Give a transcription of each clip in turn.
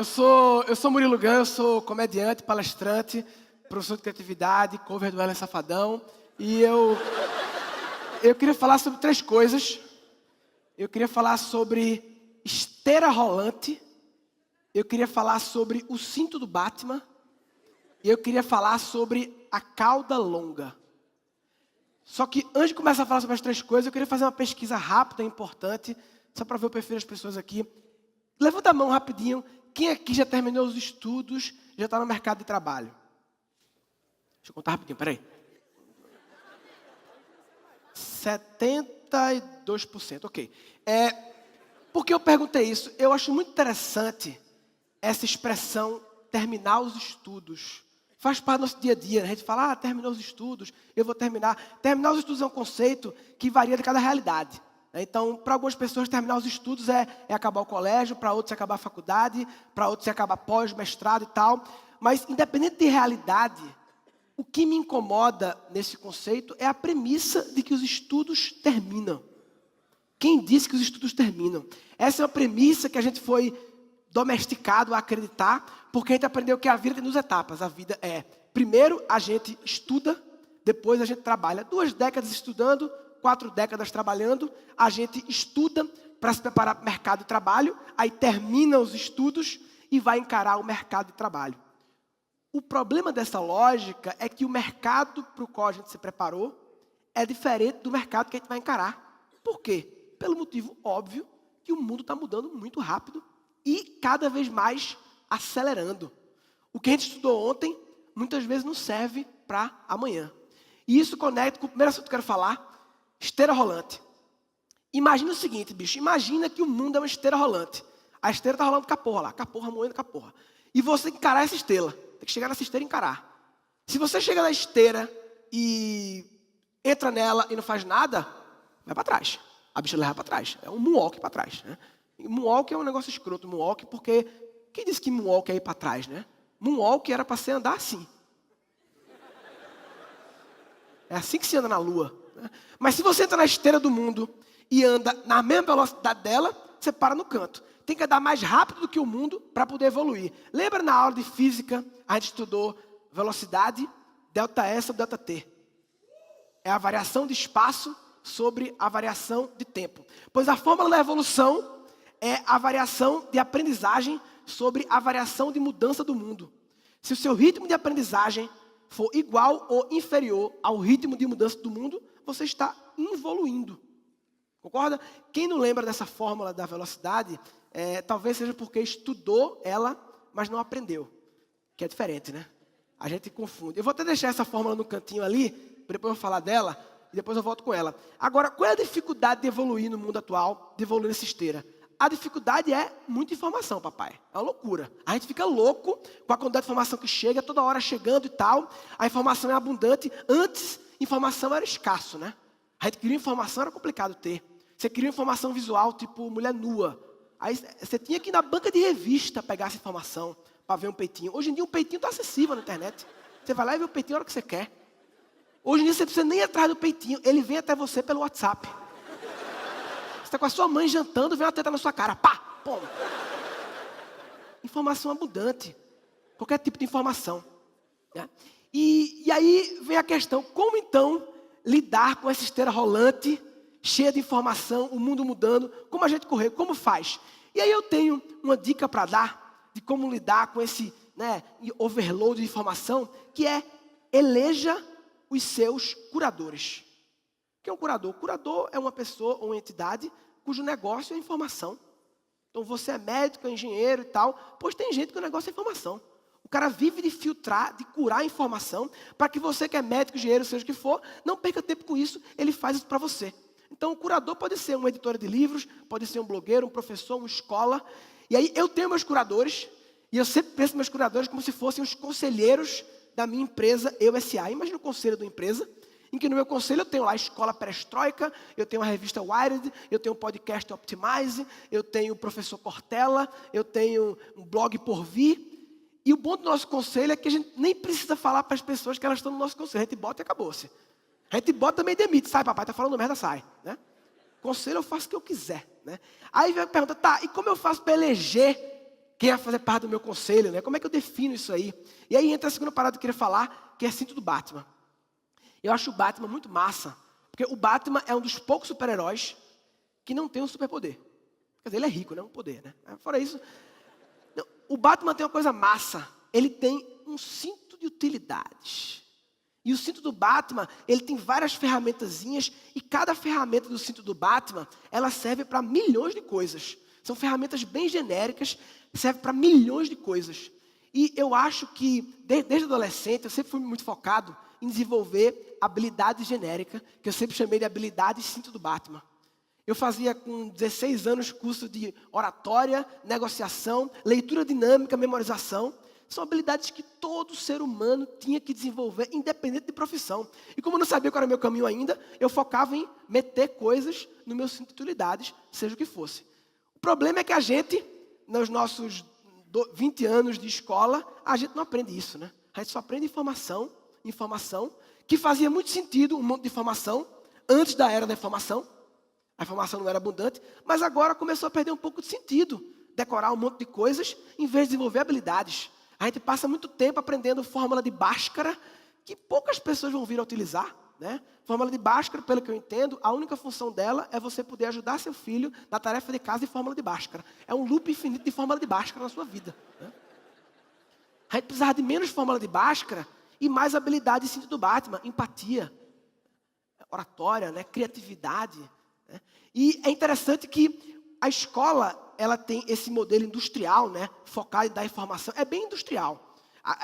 Eu sou Murilo Gun, eu sou comediante, palestrante, professor de criatividade, cover do Wesley Safadão. E eu queria falar sobre 3 coisas. Eu queria falar sobre esteira rolante. Eu queria falar sobre o cinto do Batman. E eu queria falar sobre a cauda longa. Só que antes de começar a falar sobre as 3 coisas, eu queria fazer uma pesquisa rápida e importante, só para ver o perfil das pessoas aqui. Levanta a mão rapidinho. Quem aqui já terminou os estudos, já está no mercado de trabalho? Deixa eu contar rapidinho, peraí. 72%, ok. Por que eu perguntei isso? Eu acho muito interessante essa expressão terminar os estudos. Faz parte do nosso dia a dia, né? A gente fala, terminou os estudos, eu vou terminar. Terminar os estudos é um conceito que varia de cada realidade. Então, para algumas pessoas, terminar os estudos é acabar o colégio, para outros é acabar a faculdade, para outros é acabar pós, mestrado e tal. Mas, independente de realidade, o que me incomoda nesse conceito é a premissa de que os estudos terminam. Quem disse que os estudos terminam? Essa é uma premissa que a gente foi domesticado a acreditar, porque a gente aprendeu que a vida tem 2 etapas. A vida é, primeiro a gente estuda, depois a gente trabalha. 2 décadas estudando, 4 décadas trabalhando, a gente estuda para se preparar para o mercado de trabalho, aí termina os estudos e vai encarar o mercado de trabalho. O problema dessa lógica é que o mercado para o qual a gente se preparou é diferente do mercado que a gente vai encarar. Por quê? Pelo motivo óbvio que o mundo está mudando muito rápido e cada vez mais acelerando. O que a gente estudou ontem, muitas vezes não serve para amanhã. E isso conecta com o primeiro assunto que eu quero falar, esteira rolante. Imagina o seguinte, bicho. Imagina que o mundo é uma esteira rolante. A esteira está rolando caporra lá. Caporra, moendo caporra. E você tem que encarar essa esteira. Tem que chegar nessa esteira e encarar. Se você chega na esteira e entra nela e não faz nada, vai para trás. A bicha leva para trás. É um moonwalk para trás. Né? E moonwalk é um negócio escroto. Moonwalk porque... Quem disse que moonwalk é ir para trás, né? Moonwalk era para você andar assim. É assim que se anda na lua. Mas se você entra na esteira do mundo e anda na mesma velocidade dela, você para no canto. Tem que andar mais rápido do que o mundo para poder evoluir. Lembra na aula de física, a gente estudou velocidade, ΔS sobre ΔT. É a variação de espaço sobre a variação de tempo. Pois a fórmula da evolução é a variação de aprendizagem sobre a variação de mudança do mundo. Se o seu ritmo de aprendizagem for igual ou inferior ao ritmo de mudança do mundo, você está evoluindo. Concorda? Quem não lembra dessa fórmula da velocidade, talvez seja porque estudou ela, mas não aprendeu. Que é diferente, né? A gente confunde. Eu vou até deixar essa fórmula no cantinho ali, depois eu vou falar dela, e depois eu volto com ela. Agora, qual é a dificuldade de evoluir no mundo atual, de evoluir nessa esteira? A dificuldade é muita informação, papai. É uma loucura. A gente fica louco com a quantidade de informação que chega, toda hora chegando e tal. A informação é abundante. Antes, informação era escasso, né? A gente queria informação, era complicado ter. Você queria informação visual, tipo mulher nua. Aí você tinha que ir na banca de revista pegar essa informação para ver um peitinho. Hoje em dia, um peitinho está acessível na internet. Você vai lá e vê o peitinho a hora que você quer. Hoje em dia, você não precisa nem ir atrás do peitinho. Ele vem até você pelo WhatsApp. Você está com a sua mãe jantando, vem uma teta na sua cara. Pá! Pum! Informação abundante. Qualquer tipo de informação. Né? E aí vem a questão, como então lidar com essa esteira rolante, cheia de informação, o mundo mudando, como a gente correr, como faz? E aí eu tenho uma dica para dar de como lidar com esse overload de informação, que é eleja os seus curadores. O que é um curador? O curador é uma pessoa ou uma entidade cujo negócio é informação. Então você é médico, é engenheiro e tal, pois tem gente que o negócio é informação. O cara vive de filtrar, de curar informação, para que você que é médico, engenheiro, seja o que for, não perca tempo com isso, ele faz isso para você. Então o curador pode ser uma editora de livros, pode ser um blogueiro, um professor, uma escola. E aí eu tenho meus curadores, e eu sempre penso meus curadores como se fossem os conselheiros da minha empresa, Eu S.A. Imagina o conselho da empresa, em que no meu conselho eu tenho lá a Escola Perestroika, eu tenho a revista Wired, eu tenho o podcast Optimize, eu tenho o Professor Cortella, eu tenho um blog Por Vir. E o bom do nosso conselho é que a gente nem precisa falar para as pessoas que elas estão no nosso conselho. A gente bota e acabou-se. A gente bota também demite. Sai, papai, tá falando merda, sai. Né? Conselho eu faço o que eu quiser. Né? Aí vem a pergunta, tá, e como eu faço para eleger Quem vai fazer parte do meu conselho, né? Como é que eu defino isso aí? E aí entra a segunda parada que eu queria falar, que é cinto do Batman. Eu acho o Batman muito massa, porque o Batman é um dos poucos super-heróis que não tem um superpoder. Quer dizer, ele é rico, né? Um poder, né? Fora isso, não, o Batman tem uma coisa massa. Ele tem um cinto de utilidades. E o cinto do Batman, ele tem várias ferramentazinhas, e cada ferramenta do cinto do Batman, ela serve para milhões de coisas. São ferramentas bem genéricas, servem para milhões de coisas. E eu acho que, desde adolescente, eu sempre fui muito focado em desenvolver habilidade genérica, que eu sempre chamei de habilidade cinto do Batman. Eu fazia com 16 anos curso de oratória, negociação, leitura dinâmica, memorização. São habilidades que todo ser humano tinha que desenvolver, independente de profissão. E como eu não sabia qual era o meu caminho ainda, eu focava em meter coisas no meu cinto de utilidades, seja o que fosse. O problema é que a gente, nos nossos 20 anos de escola, a gente não aprende isso, né? A gente só aprende informação, que fazia muito sentido, um monte de informação, antes da era da informação. A informação não era abundante, mas agora começou a perder um pouco de sentido. Decorar um monte de coisas, em vez de desenvolver habilidades. A gente passa muito tempo aprendendo fórmula de Bhaskara, que poucas pessoas vão vir a utilizar, né? Fórmula de Bhaskara, pelo que eu entendo, a única função dela é você poder ajudar seu filho na tarefa de casa de fórmula de Bhaskara. É um loop infinito de fórmula de Bhaskara na sua vida, né? A gente precisava de menos fórmula de Bhaskara e mais habilidade de cinto do Batman, empatia, oratória, né? Criatividade, né? E é interessante que a escola, ela tem esse modelo industrial, né, focado em dar informação. É bem industrial.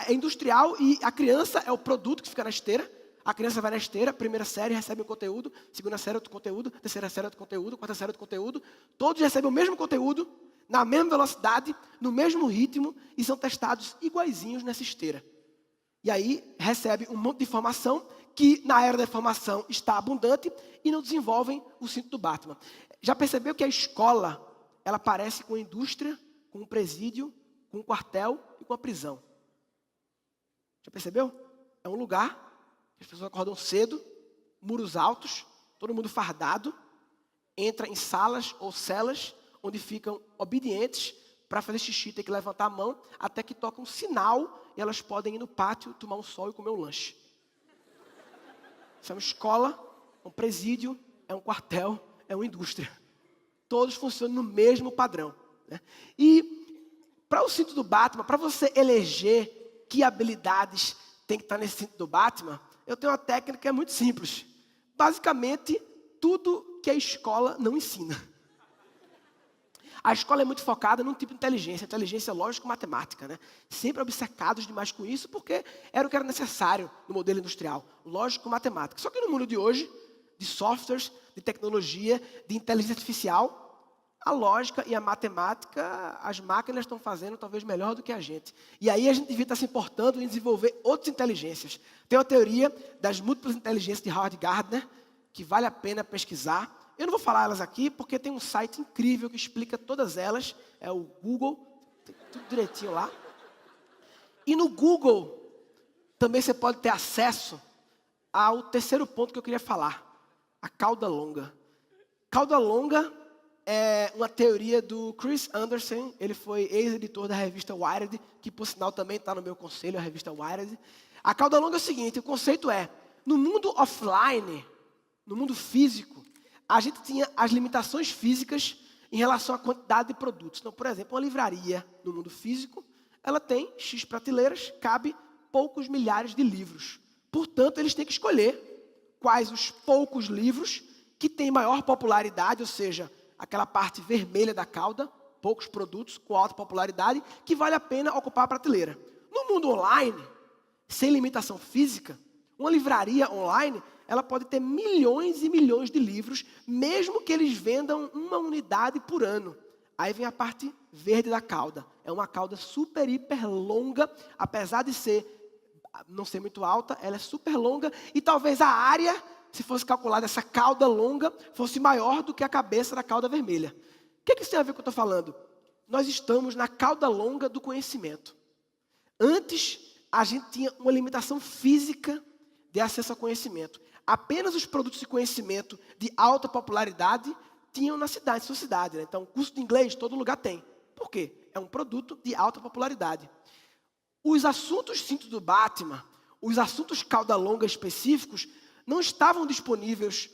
É industrial e a criança é o produto que fica na esteira. A criança vai na esteira, primeira série recebe um conteúdo, segunda série outro conteúdo, terceira série outro conteúdo, quarta série outro conteúdo. Todos recebem o mesmo conteúdo, na mesma velocidade, no mesmo ritmo e são testados iguaizinhos nessa esteira. E aí recebe um monte de informação que na era da informação está abundante e não desenvolvem o cinto do Batman. Já percebeu que a escola, ela parece com a indústria, com um presídio, com um quartel e com a prisão? Já percebeu? É um lugar que as pessoas acordam cedo, muros altos, todo mundo fardado, entra em salas ou celas, onde ficam obedientes. Para fazer xixi tem que levantar a mão, até que toca um sinal e elas podem ir no pátio, tomar um sol e comer um lanche. Isso é uma escola, um presídio, é um quartel, é uma indústria. Todos funcionam no mesmo padrão, né? E para o cinto do Batman, para você eleger que habilidades tem que estar nesse cinto do Batman, eu tenho uma técnica que é muito simples. Basicamente, tudo que a escola não ensina. A escola é muito focada num tipo de inteligência lógico-matemática, né? Sempre obcecados demais com isso, porque era o que era necessário no modelo industrial, lógico-matemática. Só que no mundo de hoje, de softwares, de tecnologia, de inteligência artificial, a lógica e a matemática, as máquinas estão fazendo talvez melhor do que a gente. E aí a gente devia estar se importando em desenvolver outras inteligências. Tem a teoria das múltiplas inteligências de Howard Gardner, que vale a pena pesquisar. Eu não vou falar elas aqui, porque tem um site incrível que explica todas elas. É o Google, tem tudo direitinho lá. E no Google, também você pode ter acesso ao terceiro ponto que eu queria falar. A cauda longa. Cauda longa é uma teoria do Chris Anderson. Ele foi ex-editor da revista Wired, que por sinal também está no meu conselho, a revista Wired. A cauda longa é o seguinte, o conceito é, no mundo offline, no mundo físico, a gente tinha as limitações físicas em relação à quantidade de produtos. Então, por exemplo, uma livraria no mundo físico, ela tem X prateleiras, cabe poucos milhares de livros. Portanto, eles têm que escolher quais os poucos livros que têm maior popularidade, ou seja, aquela parte vermelha da cauda, poucos produtos com alta popularidade, que vale a pena ocupar a prateleira. No mundo online, sem limitação física, uma livraria online, ela pode ter milhões e milhões de livros, mesmo que eles vendam uma unidade por ano. Aí vem a parte verde da cauda. É uma cauda super, hiper longa, apesar de não ser muito alta, ela é super longa, e talvez a área, se fosse calculada essa cauda longa, fosse maior do que a cabeça da cauda vermelha. O que isso tem a ver com o que eu estou falando? Nós estamos na cauda longa do conhecimento. Antes, a gente tinha uma limitação física de acesso ao conhecimento. Apenas os produtos de conhecimento de alta popularidade tinham na cidade, sua cidade, né? Então, curso de inglês, todo lugar tem. Por quê? é um produto de alta popularidade. Os assuntos cinto do Batman, os assuntos cauda longa específicos, não estavam disponíveis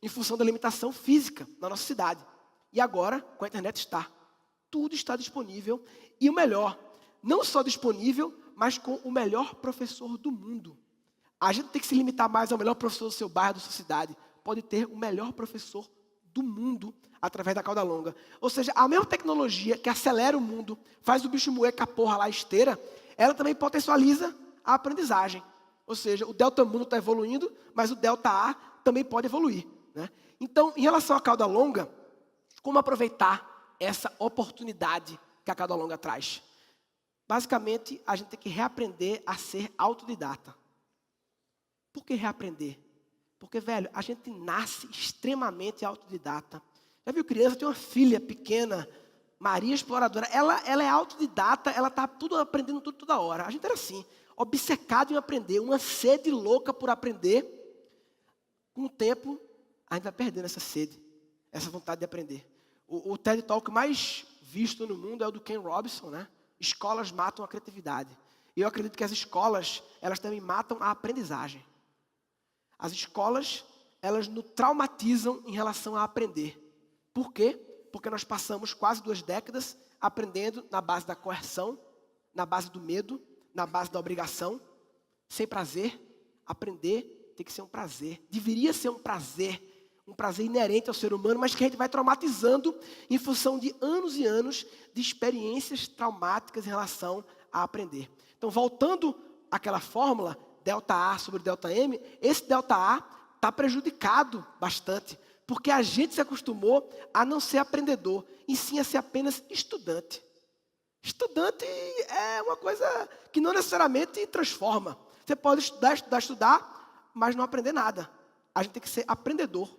em função da limitação física na nossa cidade. E agora, com a internet está. Tudo está disponível. E o melhor, não só disponível, mas com o melhor professor do mundo. A gente tem que se limitar mais ao melhor professor do seu bairro, da sua cidade. Pode ter o melhor professor do mundo através da cauda longa. Ou seja, a mesma tecnologia que acelera o mundo, faz o bicho moer com a porra lá esteira, ela também potencializa a aprendizagem. Ou seja, o delta mundo está evoluindo, mas o delta A também pode evoluir, né? Então, em relação à cauda longa, como aproveitar essa oportunidade que a cauda longa traz? Basicamente, a gente tem que reaprender a ser autodidata. Por que reaprender? Porque, velho, a gente nasce extremamente autodidata. Já viu criança? Tem uma filha pequena, Maria Exploradora. Ela é autodidata, ela está tudo aprendendo tudo toda hora. A gente era assim, obcecado em aprender, uma sede louca por aprender. Com o tempo, a gente vai perdendo essa sede, essa vontade de aprender. O TED Talk mais visto no mundo é o do Ken Robinson, né? Escolas matam a criatividade. E eu acredito que as escolas, elas também matam a aprendizagem. As escolas, elas nos traumatizam em relação a aprender. Por quê? Porque nós passamos quase 2 décadas aprendendo na base da coerção, na base do medo, na base da obrigação, sem prazer. Aprender tem que ser um prazer. Deveria ser um prazer inerente ao ser humano, mas que a gente vai traumatizando em função de anos e anos de experiências traumáticas em relação a aprender. Então, voltando àquela fórmula, delta A sobre delta M, esse delta A está prejudicado bastante, porque a gente se acostumou a não ser aprendedor, e sim a ser apenas estudante. Estudante é uma coisa que não necessariamente transforma. Você pode estudar, mas não aprender nada. A gente tem que ser aprendedor.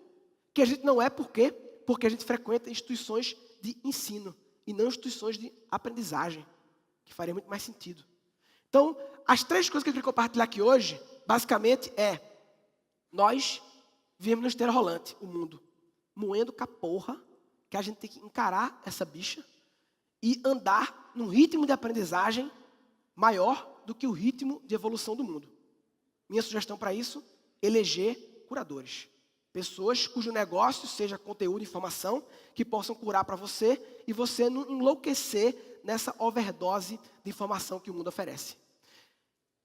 Que a gente não é por quê? Porque a gente frequenta instituições de ensino e não instituições de aprendizagem, que faria muito mais sentido. Então, as 3 coisas que eu queria compartilhar aqui hoje, basicamente nós vivemos no esteira rolante, o mundo, moendo com a porra, que a gente tem que encarar essa bicha e andar num ritmo de aprendizagem maior do que o ritmo de evolução do mundo. Minha sugestão para isso, eleger curadores. Pessoas cujo negócio seja conteúdo e informação que possam curar para você e você não enlouquecer nessa overdose de informação que o mundo oferece.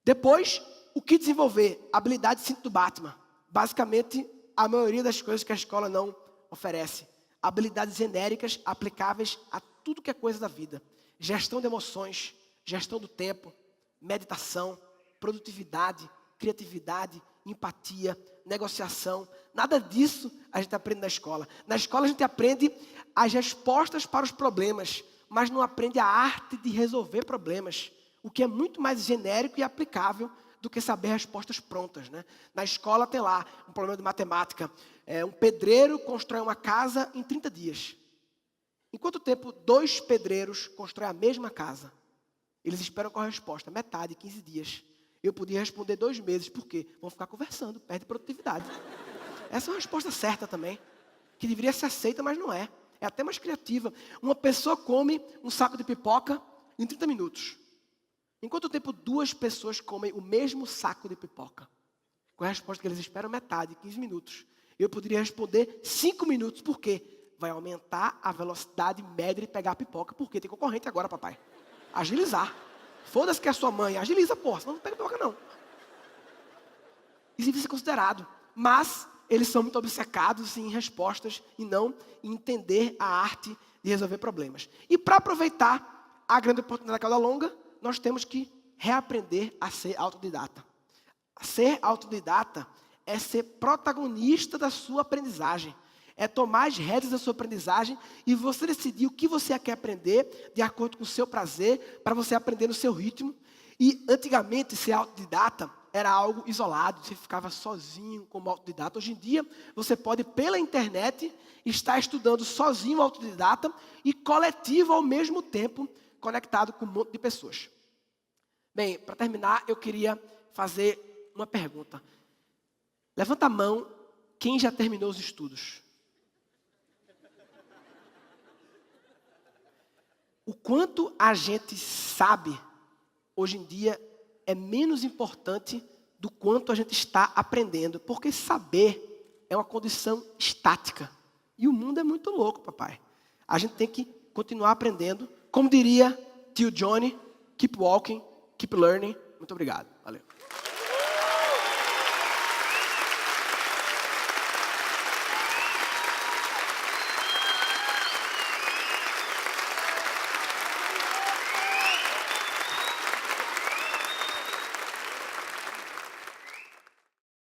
Depois, o que desenvolver? Habilidade cinto do Batman. Basicamente, a maioria das coisas que a escola não oferece. Habilidades genéricas aplicáveis a tudo que é coisa da vida. Gestão de emoções, gestão do tempo, meditação, produtividade, criatividade, empatia, negociação. Nada disso a gente aprende na escola. Na escola a gente aprende as respostas para os problemas, mas não aprende a arte de resolver problemas, o que é muito mais genérico e aplicável do que saber respostas prontas, né? Na escola tem lá um problema de matemática. Um pedreiro constrói uma casa em 30 dias. Em quanto tempo 2 pedreiros constroem a mesma casa? Eles esperam qual a resposta? Metade, 15 dias. Eu podia responder 2 meses. Por quê? Vão ficar conversando, perde produtividade. Essa é uma resposta certa também, que deveria ser aceita, mas não é. É até mais criativa. Uma pessoa come um saco de pipoca em 30 minutos. Em quanto tempo 2 pessoas comem o mesmo saco de pipoca? Com a resposta que eles esperam, metade, 15 minutos. Eu poderia responder 5 minutos. Por quê? Vai aumentar a velocidade média de pegar a pipoca, porque tem concorrente agora, papai. Agilizar. Foda-se que é a sua mãe. Agiliza, porra, senão não pega pipoca, não. Isso deve ser considerado. Mas eles são muito obcecados em respostas e não em entender a arte de resolver problemas. E para aproveitar a grande oportunidade da cauda longa, nós temos que reaprender a ser autodidata. Ser autodidata é ser protagonista da sua aprendizagem. É tomar as rédeas da sua aprendizagem e você decidir o que você quer aprender de acordo com o seu prazer, para você aprender no seu ritmo. E antigamente ser autodidata era algo isolado, você ficava sozinho como autodidata. Hoje em dia, você pode, pela internet, estar estudando sozinho autodidata e coletivo ao mesmo tempo, conectado com um monte de pessoas. Bem, para terminar, eu queria fazer uma pergunta. Levanta a mão quem já terminou os estudos. o quanto a gente sabe, hoje em dia, é menos importante do quanto a gente está aprendendo. Porque saber é uma condição estática. E o mundo é muito louco, papai. A gente tem que continuar aprendendo. Como diria tio Johnny, keep walking, keep learning. Muito obrigado. Valeu.